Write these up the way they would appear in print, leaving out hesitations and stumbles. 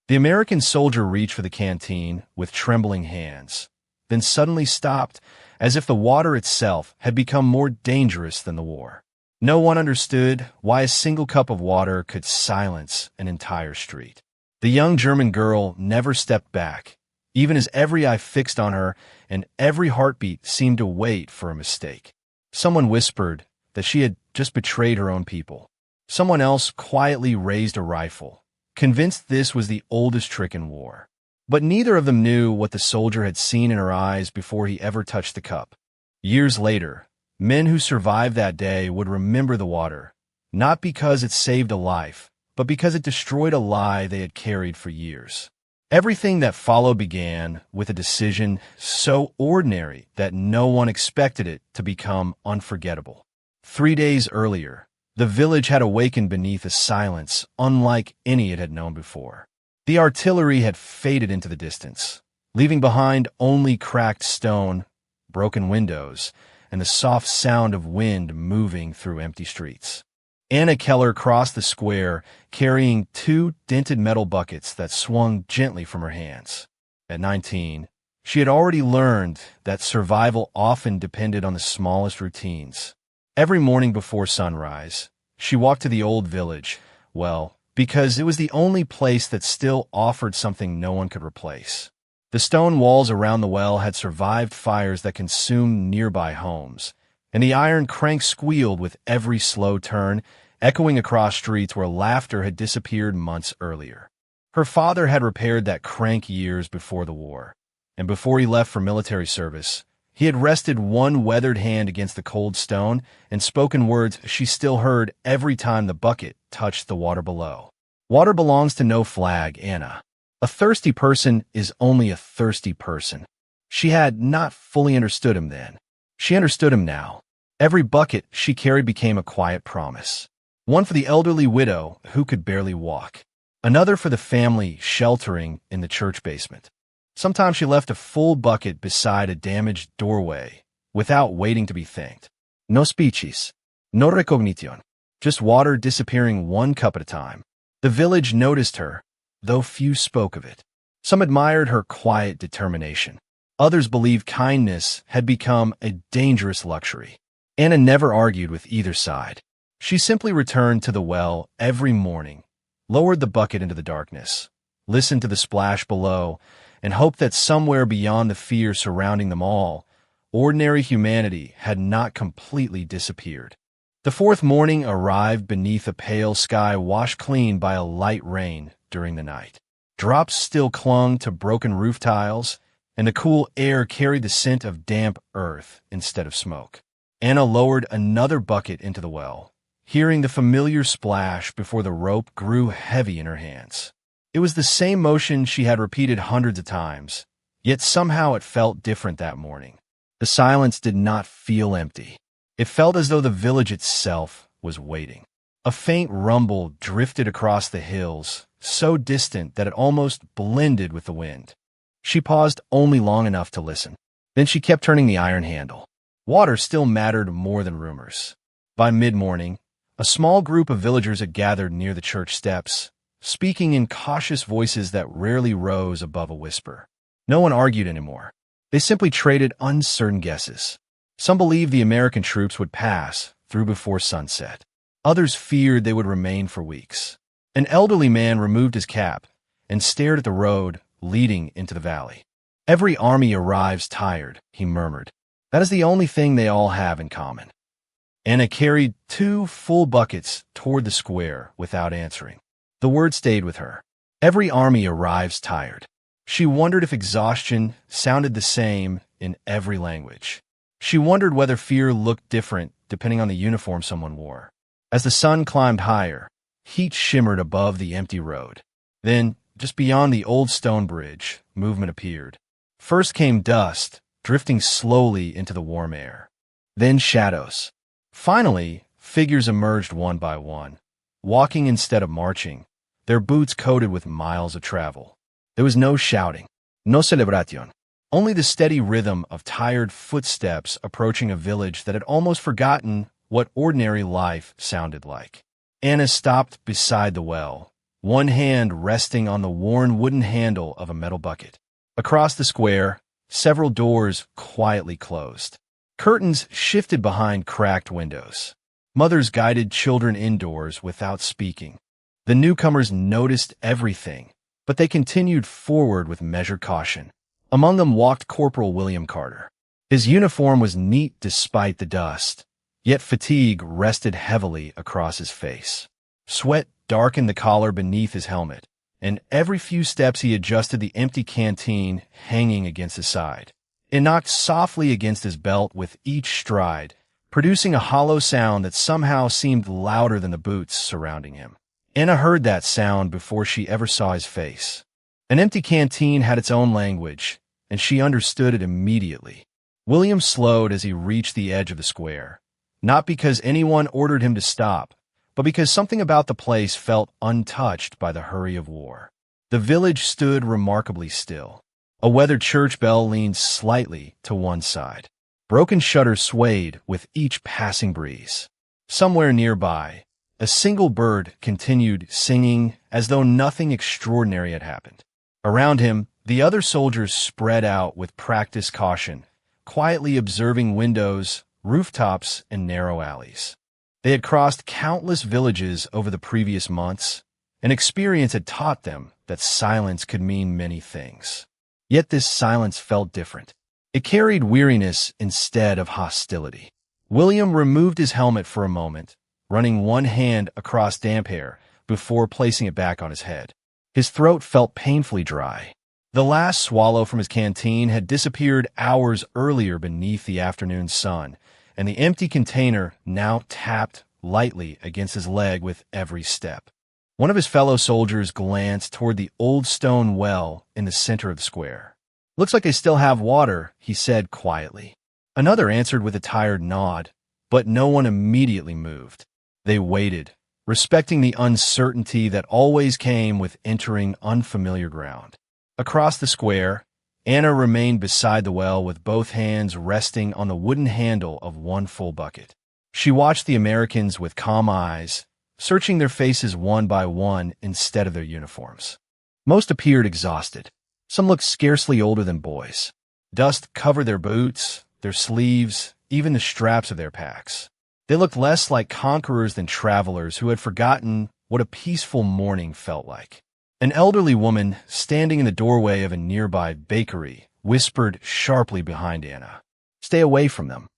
The American soldier reached for the canteen with trembling hands, then suddenly stopped, as if the water itself had become more dangerous than the war. No one understood why a single cup of water could silence an entire street. The young German girl never stepped back, even as every eye fixed on her and every heartbeat seemed to wait for a mistake. Someone whispered that she had just betrayed her own people. Someone else quietly raised a rifle, convinced this was the oldest trick in war. But neither of them knew what the soldier had seen in her eyes before he ever touched the cup. Years later, men who survived that day would remember the water, not because it saved a life, but because it destroyed a lie they had carried for years. Everything that followed began with a decision so ordinary that no one expected it to become unforgettable. 3 days earlier, the village had awakened beneath a silence unlike any it had known before. The artillery had faded into the distance, leaving behind only cracked stone, broken windows, and the soft sound of wind moving through empty streets. Anna Keller crossed the square, carrying 2 dented metal buckets that swung gently from her hands. At 19, she had already learned that survival often depended on the smallest routines. Every morning before sunrise, she walked to the old village, because it was the only place that still offered something no one could replace. The stone walls around the well had survived fires that consumed nearby homes, and the iron crank squealed with every slow turn, echoing across streets where laughter had disappeared months earlier. Her father had repaired that crank years before the war, and before he left for military service, he had rested one weathered hand against the cold stone and spoken words she still heard every time the bucket touched the water below. Water belongs to no flag, Anna. A thirsty person is only a thirsty person. She had not fully understood him then. She understood him now. Every bucket she carried became a quiet promise. One for the elderly widow who could barely walk. Another for the family sheltering in the church basement. Sometimes she left a full bucket beside a damaged doorway without waiting to be thanked. No speeches, no recognition, just water disappearing one cup at a time. The village noticed her, though few spoke of it. Some admired her quiet determination. Others believed kindness had become a dangerous luxury. Anna never argued with either side. She simply returned to the well every morning, lowered the bucket into the darkness, listened to the splash below, and hoped that somewhere beyond the fear surrounding them all, ordinary humanity had not completely disappeared. The 4th morning arrived beneath a pale sky washed clean by a light rain during the night. Drops still clung to broken roof tiles, and the cool air carried the scent of damp earth instead of smoke. Anna lowered another bucket into the well, hearing the familiar splash before the rope grew heavy in her hands. It was the same motion she had repeated hundreds of times, yet somehow it felt different that morning. The silence did not feel empty. It felt as though the village itself was waiting. A faint rumble drifted across the hills, so distant that it almost blended with the wind. She paused only long enough to listen. Then she kept turning the iron handle. Water still mattered more than rumors. By mid-morning, a small group of villagers had gathered near the church steps, speaking in cautious voices that rarely rose above a whisper. No one argued anymore. They simply traded uncertain guesses. Some believed the American troops would pass through before sunset. Others feared they would remain for weeks. An elderly man removed his cap and stared at the road leading into the valley. "Every army arrives tired," he murmured. "That is the only thing they all have in common." Anna carried 2 full buckets toward the square without answering. The word stayed with her. Every army arrives tired. She wondered if exhaustion sounded the same in every language. She wondered whether fear looked different depending on the uniform someone wore. As the sun climbed higher, heat shimmered above the empty road. Then, just beyond the old stone bridge, movement appeared. First came dust, drifting slowly into the warm air. Then shadows. Finally, figures emerged one by one, walking instead of marching, their boots coated with miles of travel. There was no shouting, no celebration, only the steady rhythm of tired footsteps approaching a village that had almost forgotten what ordinary life sounded like. Anna stopped beside the well, one hand resting on the worn wooden handle of a metal bucket. Across the square, several doors quietly closed. Curtains shifted behind cracked windows. Mothers guided children indoors without speaking. The newcomers noticed everything, but they continued forward with measured caution. Among them walked Corporal William Carter. His uniform was neat despite the dust, yet fatigue rested heavily across his face. Sweat darkened the collar beneath his helmet, and every few steps he adjusted the empty canteen hanging against his side. It knocked softly against his belt with each stride, producing a hollow sound that somehow seemed louder than the boots surrounding him. Anna heard that sound before she ever saw his face. An empty canteen had its own language, and she understood it immediately. William slowed as he reached the edge of the square, not because anyone ordered him to stop, but because something about the place felt untouched by the hurry of war. The village stood remarkably still. A weathered church bell leaned slightly to one side. Broken shutters swayed with each passing breeze. Somewhere nearby, a single bird continued singing as though nothing extraordinary had happened. Around him, the other soldiers spread out with practiced caution, quietly observing windows, rooftops, and narrow alleys. They had crossed countless villages over the previous months, and experience had taught them that silence could mean many things. Yet this silence felt different. It carried weariness instead of hostility. William removed his helmet for a moment, running one hand across damp hair before placing it back on his head. His throat felt painfully dry. The last swallow from his canteen had disappeared hours earlier beneath the afternoon sun, and the empty container now tapped lightly against his leg with every step. One of his fellow soldiers glanced toward the old stone well in the center of the square. "Looks like they still have water," he said quietly. Another answered with a tired nod, but no one immediately moved. They waited, respecting the uncertainty that always came with entering unfamiliar ground. Across the square, Anna remained beside the well with both hands resting on the wooden handle of one full bucket. She watched the Americans with calm eyes, searching their faces one by one instead of their uniforms. Most appeared exhausted. Some looked scarcely older than boys. Dust covered their boots, their sleeves, even the straps of their packs. They looked less like conquerors than travelers who had forgotten what a peaceful morning felt like. An elderly woman, standing in the doorway of a nearby bakery, whispered sharply behind Anna, "Stay away from them."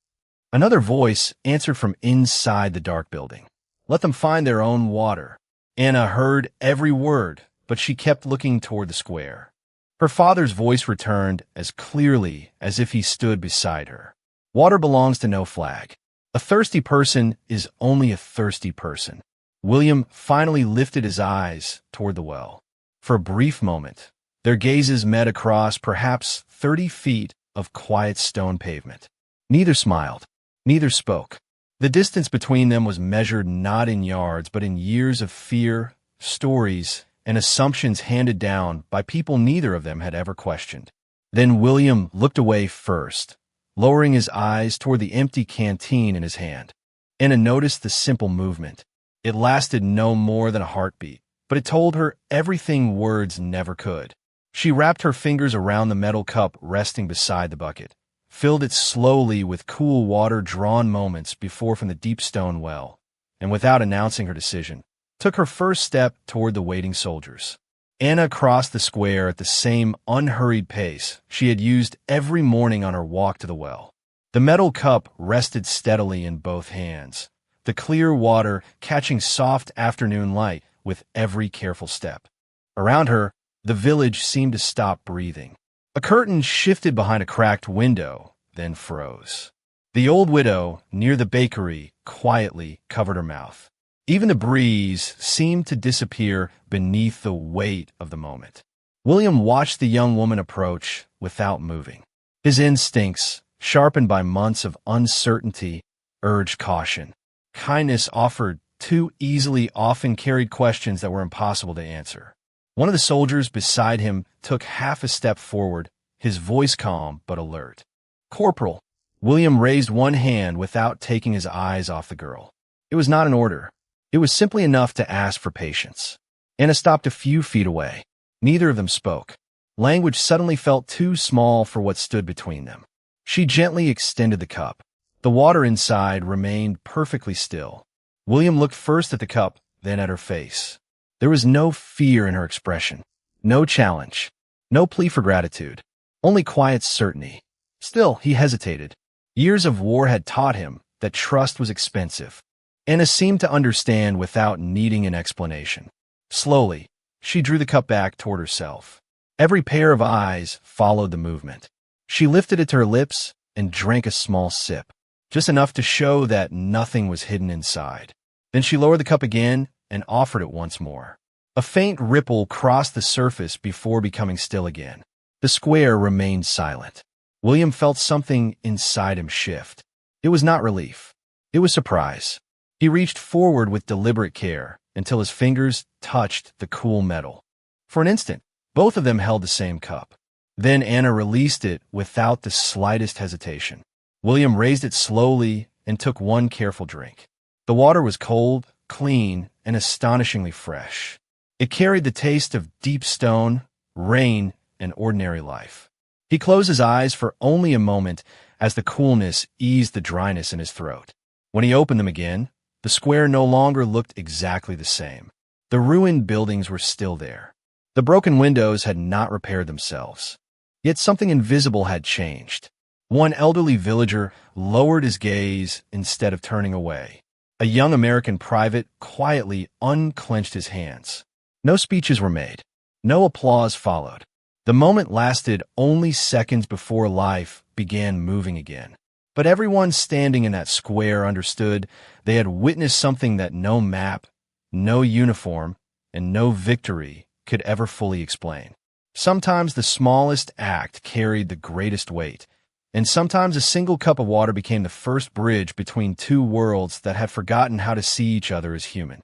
Another voice answered from inside the dark building, "Let them find their own water." Anna heard every word, but she kept looking toward the square. Her father's voice returned as clearly as if he stood beside her. "Water belongs to no flag. A thirsty person is only a thirsty person." William finally lifted his eyes toward the well. For a brief moment, their gazes met across perhaps 30 feet of quiet stone pavement. Neither smiled, neither spoke. The distance between them was measured not in yards, but in years of fear, stories, and assumptions handed down by people neither of them had ever questioned. Then William looked away first, lowering his eyes toward the empty canteen in his hand. Anna noticed the simple movement. It lasted no more than a heartbeat, but it told her everything words never could. She wrapped her fingers around the metal cup resting beside the bucket, filled it slowly with cool water drawn moments before from the deep stone well, and without announcing her decision, took her first step toward the waiting soldiers. Anna crossed the square at the same unhurried pace she had used every morning on her walk to the well. The metal cup rested steadily in both hands, the clear water catching soft afternoon light with every careful step. Around her, the village seemed to stop breathing. A curtain shifted behind a cracked window, then froze. The old widow, near the bakery, quietly covered her mouth. Even the breeze seemed to disappear beneath the weight of the moment. William watched the young woman approach without moving. His instincts, sharpened by months of uncertainty, urged caution. Kindness offered too easily often carried questions that were impossible to answer. One of the soldiers beside him took half a step forward, his voice calm but alert. "Corporal." William raised one hand without taking his eyes off the girl. It was not an order. It was simply enough to ask for patience. Anna stopped a few feet away. Neither of them spoke. Language suddenly felt too small for what stood between them. She gently extended the cup. The water inside remained perfectly still. William looked first at the cup, then at her face. There was no fear in her expression, no challenge, no plea for gratitude, only quiet certainty. Still, he hesitated. Years of war had taught him that trust was expensive. Anna seemed to understand without needing an explanation. Slowly, she drew the cup back toward herself. Every pair of eyes followed the movement. She lifted it to her lips and drank a small sip, just enough to show that nothing was hidden inside. Then she lowered the cup again and offered it once more. A faint ripple crossed the surface before becoming still again. The square remained silent. William felt something inside him shift. It was not relief. It was surprise. He reached forward with deliberate care until his fingers touched the cool metal. For an instant, both of them held the same cup. Then Anna released it without the slightest hesitation. William raised it slowly and took one careful drink. The water was cold, clean, and astonishingly fresh. It carried the taste of deep stone, rain, and ordinary life. He closed his eyes for only a moment as the coolness eased the dryness in his throat. When he opened them again, the square no longer looked exactly the same. The ruined buildings were still there. The broken windows had not repaired themselves. Yet something invisible had changed. One elderly villager lowered his gaze instead of turning away. A young American private quietly unclenched his hands. No speeches were made. No applause followed. The moment lasted only seconds before life began moving again. But everyone standing in that square understood they had witnessed something that no map, no uniform, and no victory could ever fully explain. Sometimes the smallest act carried the greatest weight, and sometimes a single cup of water became the first bridge between two worlds that had forgotten how to see each other as human.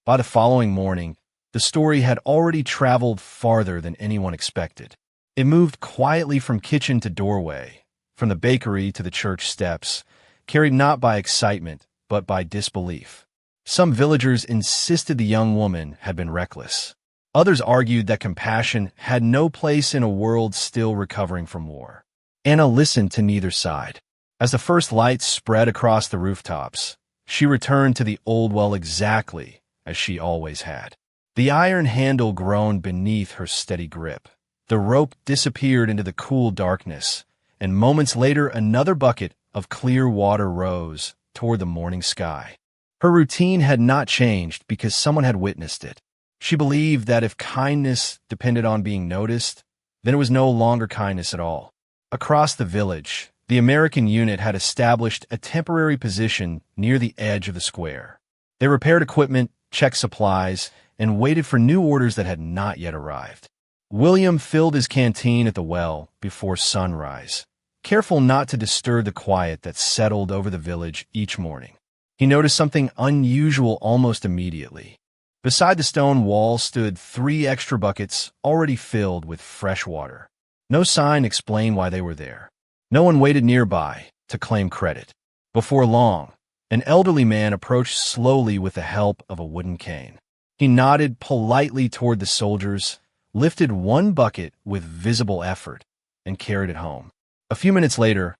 By the following morning, the story had already traveled farther than anyone expected. It moved quietly from kitchen to doorway, from the bakery to the church steps, carried not by excitement, but by disbelief. Some villagers insisted the young woman had been reckless. Others argued that compassion had no place in a world still recovering from war. Anna listened to neither side. As the first lights spread across the rooftops, she returned to the old well exactly as she always had. The iron handle groaned beneath her steady grip. The rope disappeared into the cool darkness, and moments later another bucket of clear water rose toward the morning sky. Her routine had not changed because someone had witnessed it. She believed that if kindness depended on being noticed, then it was no longer kindness at all. Across the village, the American unit had established a temporary position near the edge of the square. They repaired equipment, checked supplies, and waited for new orders that had not yet arrived. William filled his canteen at the well before sunrise, careful not to disturb the quiet that settled over the village each morning. He noticed something unusual almost immediately. Beside the stone wall stood 3 extra buckets already filled with fresh water. No sign explained why they were there. No one waited nearby to claim credit. Before long, an elderly man approached slowly with the help of a wooden cane. He nodded politely toward the soldiers, lifted one bucket with visible effort, and carried it home. A few minutes later,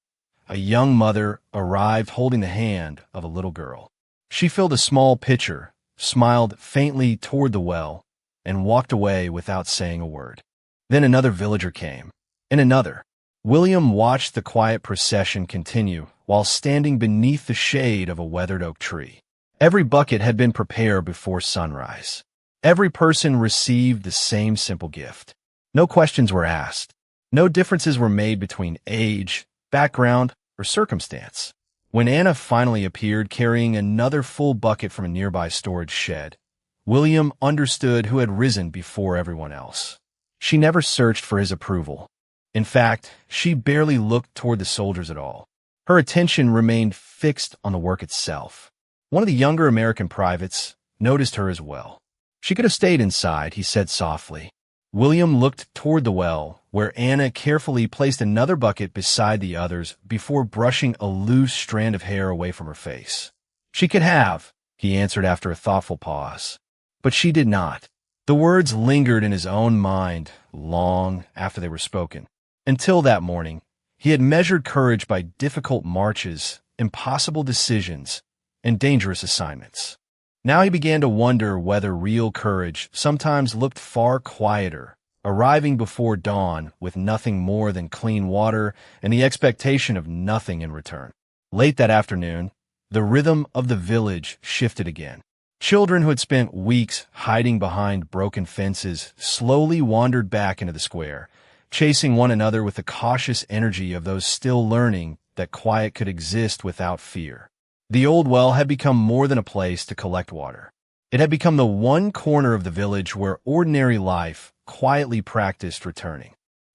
a young mother arrived holding the hand of a little girl. She filled a small pitcher, smiled faintly toward the well, and walked away without saying a word. Then another villager came, and another. William watched the quiet procession continue while standing beneath the shade of a weathered oak tree. Every bucket had been prepared before sunrise. Every person received the same simple gift. No questions were asked. No differences were made between age, background, or circumstance. When Anna finally appeared carrying another full bucket from a nearby storage shed, William understood who had risen before everyone else. She never searched for his approval. In fact, she barely looked toward the soldiers at all. Her attention remained fixed on the work itself. One of the younger American privates noticed her as well. She could have stayed inside, he said softly. William looked toward the well, where Anna carefully placed another bucket beside the others before brushing a loose strand of hair away from her face. She could have, he answered after a thoughtful pause. But she did not. The words lingered in his own mind long after they were spoken. Until that morning, he had measured courage by difficult marches, impossible decisions, and dangerous assignments. Now he began to wonder whether real courage sometimes looked far quieter, arriving before dawn with nothing more than clean water and the expectation of nothing in return. Late that afternoon, the rhythm of the village shifted again. Children who had spent weeks hiding behind broken fences slowly wandered back into the square, chasing one another with the cautious energy of those still learning that quiet could exist without fear. The old well had become more than a place to collect water. It had become the one corner of the village where ordinary life quietly practiced returning.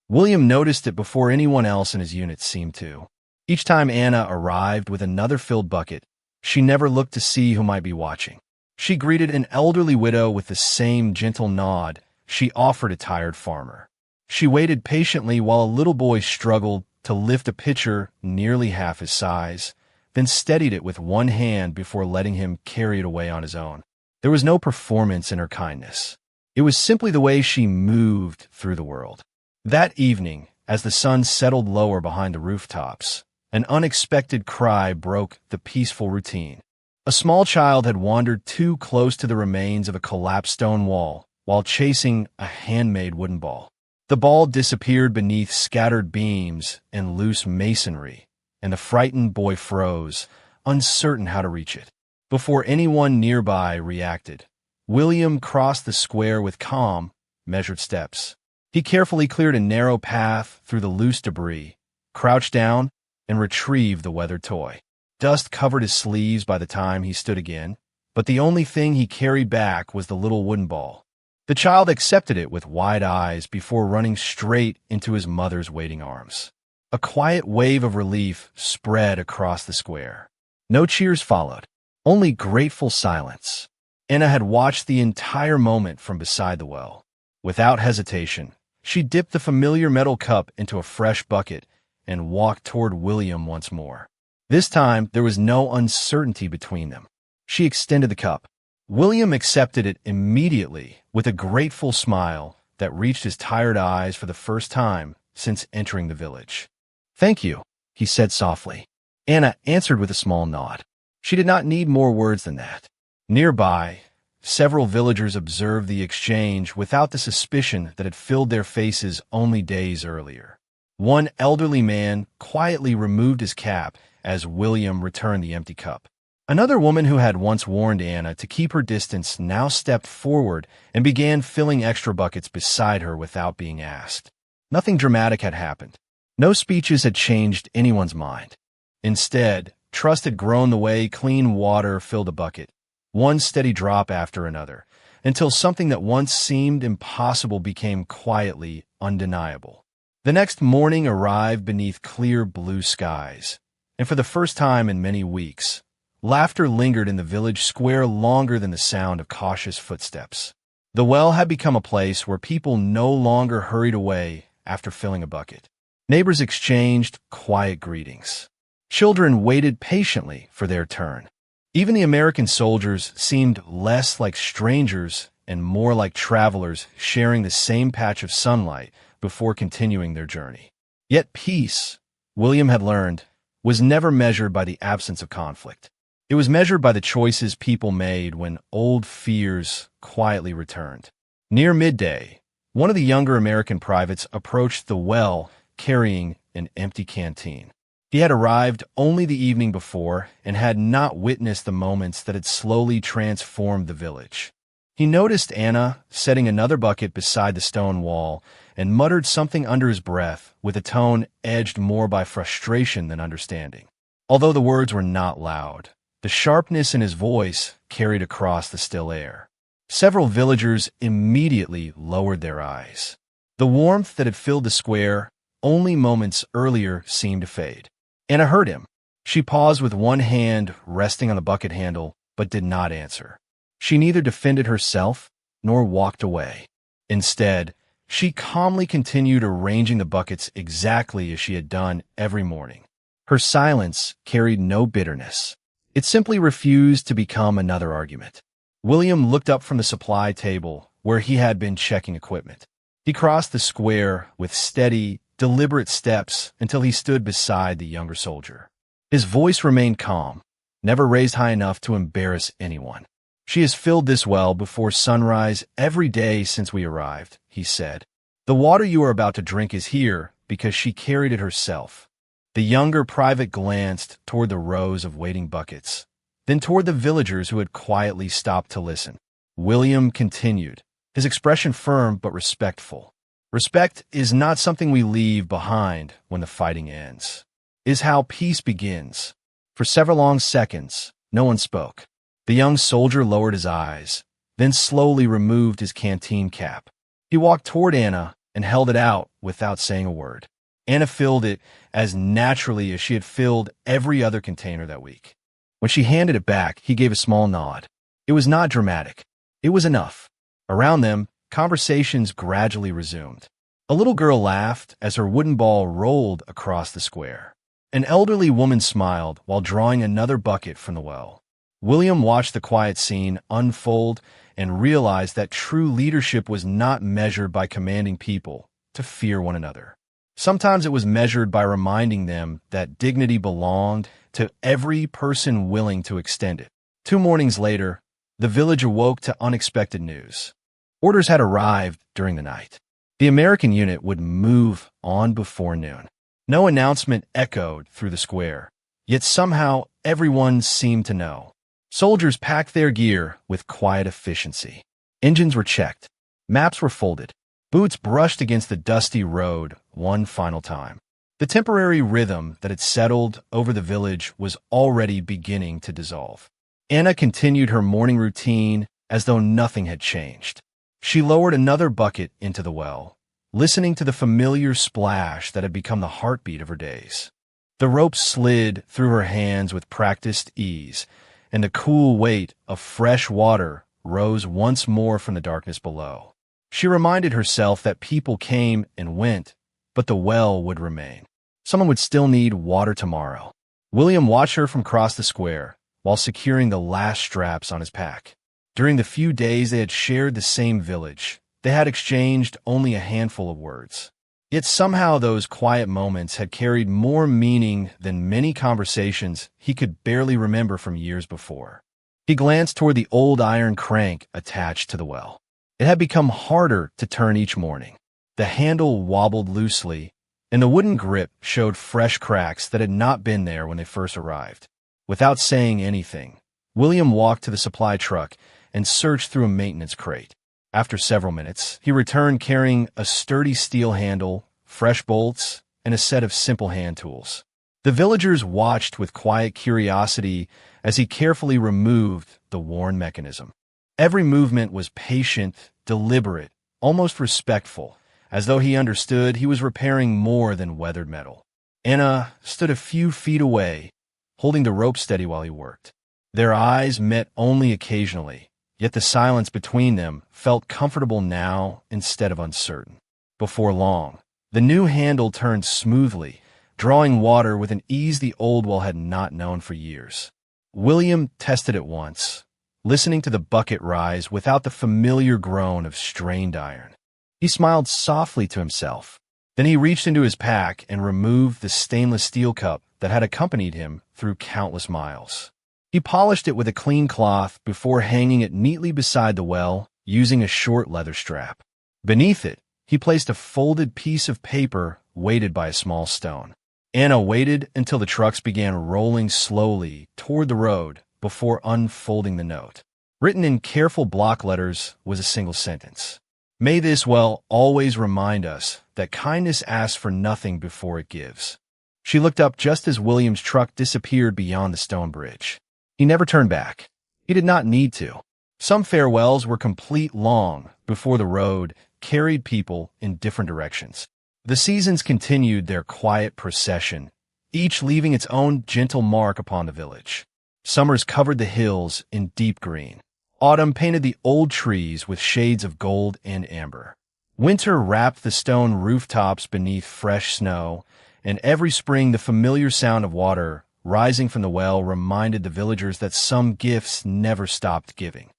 William noticed it before anyone else in his unit seemed to. Each time Anna arrived with another filled bucket, she never looked to see who might be watching. She greeted an elderly widow with the same gentle nod she offered a tired farmer. She waited patiently while a little boy struggled to lift a pitcher nearly half his size, then steadied it with one hand before letting him carry it away on his own. There was no performance in her kindness. It was simply the way she moved through the world. That evening, as the sun settled lower behind the rooftops, an unexpected cry broke the peaceful routine. A small child had wandered too close to the remains of a collapsed stone wall while chasing a handmade wooden ball. The ball disappeared beneath scattered beams and loose masonry, and the frightened boy froze, uncertain how to reach it. Before anyone nearby reacted, William crossed the square with calm, measured steps. He carefully cleared a narrow path through the loose debris, crouched down, and retrieved the weathered toy. Dust covered his sleeves by the time he stood again, but the only thing he carried back was the little wooden ball. The child accepted it with wide eyes before running straight into his mother's waiting arms. A quiet wave of relief spread across the square. No cheers followed, only grateful silence. Anna had watched the entire moment from beside the well. Without hesitation, she dipped the familiar metal cup into a fresh bucket and walked toward William once more. This time, there was no uncertainty between them. She extended the cup. William accepted it immediately with a grateful smile that reached his tired eyes for the first time since entering the village. "Thank you," he said softly. Anna answered with a small nod. She did not need more words than that. Nearby, several villagers observed the exchange without the suspicion that had filled their faces only days earlier. One elderly man quietly removed his cap as William returned the empty cup. Another woman who had once warned Anna to keep her distance now stepped forward and began filling extra buckets beside her without being asked. Nothing dramatic had happened. No speeches had changed anyone's mind. Instead, trust had grown the way clean water filled a bucket, one steady drop after another, until something that once seemed impossible became quietly undeniable. The next morning arrived beneath clear blue skies, and for the first time in many weeks, laughter lingered in the village square longer than the sound of cautious footsteps. The well had become a place where people no longer hurried away after filling a bucket. Neighbors exchanged quiet greetings. Children waited patiently for their turn. Even the American soldiers seemed less like strangers and more like travelers sharing the same patch of sunlight before continuing their journey. Yet peace, William had learned, was never measured by the absence of conflict. It was measured by the choices people made when old fears quietly returned. Near midday, one of the younger American privates approached the well carrying an empty canteen. He had arrived only the evening before and had not witnessed the moments that had slowly transformed the village. He noticed Anna setting another bucket beside the stone wall and muttered something under his breath with a tone edged more by frustration than understanding. Although the words were not loud, the sharpness in his voice carried across the still air. Several villagers immediately lowered their eyes. The warmth that had filled the square only moments earlier seemed to fade. Anna heard him. She paused with one hand resting on the bucket handle, but did not answer. She neither defended herself nor walked away. Instead, she calmly continued arranging the buckets exactly as she had done every morning. Her silence carried no bitterness. It simply refused to become another argument. William looked up from the supply table where he had been checking equipment. He crossed the square with steady, deliberate steps until he stood beside the younger soldier. His voice remained calm, never raised high enough to embarrass anyone. "She has filled this well before sunrise every day since we arrived," he said. "The water you are about to drink is here because she carried it herself." The younger private glanced toward the rows of waiting buckets, then toward the villagers who had quietly stopped to listen. William continued, his expression firm but respectful. "Respect is not something we leave behind when the fighting ends. It is how peace begins." For several long seconds, no one spoke. The young soldier lowered his eyes, then slowly removed his canteen cap. He walked toward Anna and held it out without saying a word. Anna filled it as naturally as she had filled every other container that week. When she handed it back, he gave a small nod. It was not dramatic. It was enough. Around them, conversations gradually resumed. A little girl laughed as her wooden ball rolled across the square. An elderly woman smiled while drawing another bucket from the well. William watched the quiet scene unfold and realized that true leadership was not measured by commanding people to fear one another. Sometimes it was measured by reminding them that dignity belonged to every person willing to extend it. 2 mornings later, the village awoke to unexpected news. Orders had arrived during the night. The American unit would move on before noon. No announcement echoed through the square, yet somehow everyone seemed to know. Soldiers packed their gear with quiet efficiency. Engines were checked. Maps were folded. Boots brushed against the dusty road one final time. The temporary rhythm that had settled over the village was already beginning to dissolve. Anna continued her morning routine as though nothing had changed. She lowered another bucket into the well, listening to the familiar splash that had become the heartbeat of her days. The rope slid through her hands with practiced ease, and the cool weight of fresh water rose once more from the darkness below. She reminded herself that people came and went, but the well would remain. Someone would still need water tomorrow. William watched her from across the square while securing the last straps on his pack. During the few days they had shared the same village, they had exchanged only a handful of words. Yet somehow those quiet moments had carried more meaning than many conversations he could barely remember from years before. He glanced toward the old iron crank attached to the well. It had become harder to turn each morning. The handle wobbled loosely, and the wooden grip showed fresh cracks that had not been there when they first arrived. Without saying anything, William walked to the supply truck and searched through a maintenance crate. After several minutes, he returned carrying a sturdy steel handle, fresh bolts, and a set of simple hand tools. The villagers watched with quiet curiosity as he carefully removed the worn mechanism. Every movement was patient, deliberate, almost respectful, as though he understood he was repairing more than weathered metal. Anna stood a few feet away, holding the rope steady while he worked. Their eyes met only occasionally, yet the silence between them felt comfortable now instead of uncertain. Before long, the new handle turned smoothly, drawing water with an ease the old well had not known for years. William tested it once, listening to the bucket rise without the familiar groan of strained iron. He smiled softly to himself. Then he reached into his pack and removed the stainless steel cup that had accompanied him through countless miles. He polished it with a clean cloth before hanging it neatly beside the well, using a short leather strap. Beneath it, he placed a folded piece of paper weighted by a small stone. Anna waited until the trucks began rolling slowly toward the road before unfolding the note. Written in careful block letters was a single sentence. "May this well always remind us that kindness asks for nothing before it gives." She looked up just as William's truck disappeared beyond the stone bridge. He never turned back. He did not need to. Some farewells were complete long before the road carried people in different directions. The seasons continued their quiet procession, each leaving its own gentle mark upon the village. Summers covered the hills in deep green. Autumn painted the old trees with shades of gold and amber. Winter wrapped the stone rooftops beneath fresh snow, and every spring the familiar sound of water rising from the well reminded the villagers that some gifts never stopped giving.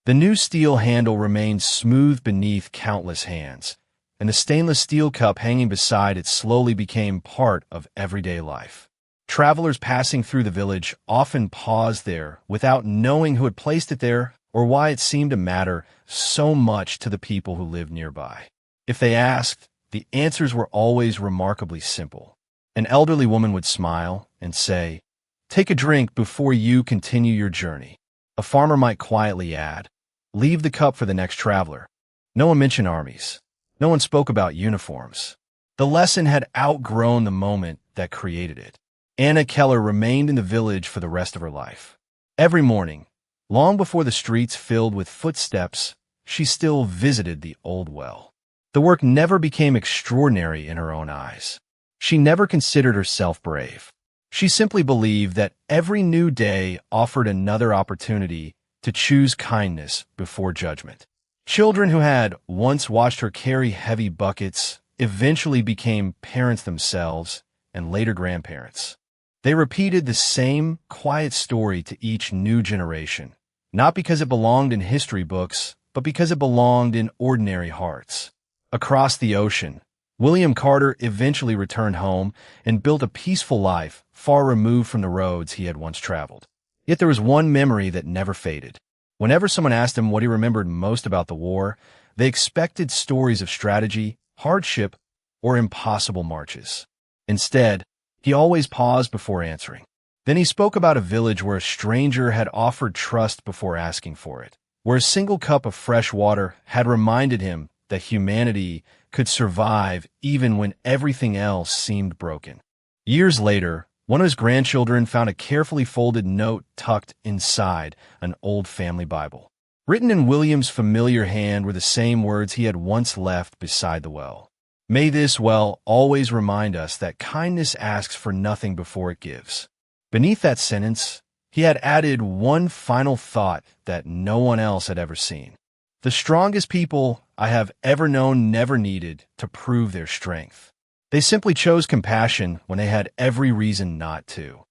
The new steel handle remained smooth beneath countless hands, and the stainless steel cup hanging beside it slowly became part of everyday life. Travelers passing through the village often paused there without knowing who had placed it there or why it seemed to matter so much to the people who lived nearby. If they asked, the answers were always remarkably simple. An elderly woman would smile and say, "Take a drink before you continue your journey." A farmer might quietly add, "Leave the cup for the next traveler." No one mentioned armies. No one spoke about uniforms. The lesson had outgrown the moment that created it. Anna Keller remained in the village for the rest of her life. Every morning, long before the streets filled with footsteps, she still visited the old well. The work never became extraordinary in her own eyes. She never considered herself brave. She simply believed that every new day offered another opportunity to choose kindness before judgment. Children who had once watched her carry heavy buckets eventually became parents themselves and later grandparents. They repeated the same quiet story to each new generation, not because it belonged in history books, but because it belonged in ordinary hearts. Across the ocean, William Carter eventually returned home and built a peaceful life far removed from the roads he had once traveled. Yet there was one memory that never faded. Whenever someone asked him what he remembered most about the war, they expected stories of strategy, hardship, or impossible marches. Instead, he always paused before answering. Then he spoke about a village where a stranger had offered trust before asking for it, where a single cup of fresh water had reminded him that humanity could survive even when everything else seemed broken. Years later, one of his grandchildren found a carefully folded note tucked inside an old family Bible. Written in William's familiar hand were the same words he had once left beside the well. "May this well always remind us that kindness asks for nothing before it gives." Beneath that sentence, he had added one final thought that no one else had ever seen. "The strongest people I have ever known never needed to prove their strength. They simply chose compassion when they had every reason not to."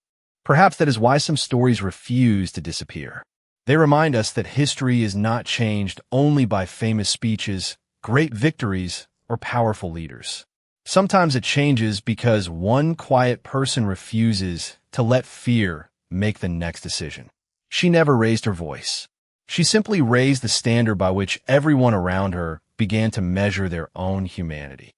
Perhaps that is why some stories refuse to disappear. They remind us that history is not changed only by famous speeches, great victories, or powerful leaders. Sometimes it changes because one quiet person refuses to let fear make the next decision. She never raised her voice. She simply raised the standard by which everyone around her began to measure their own humanity.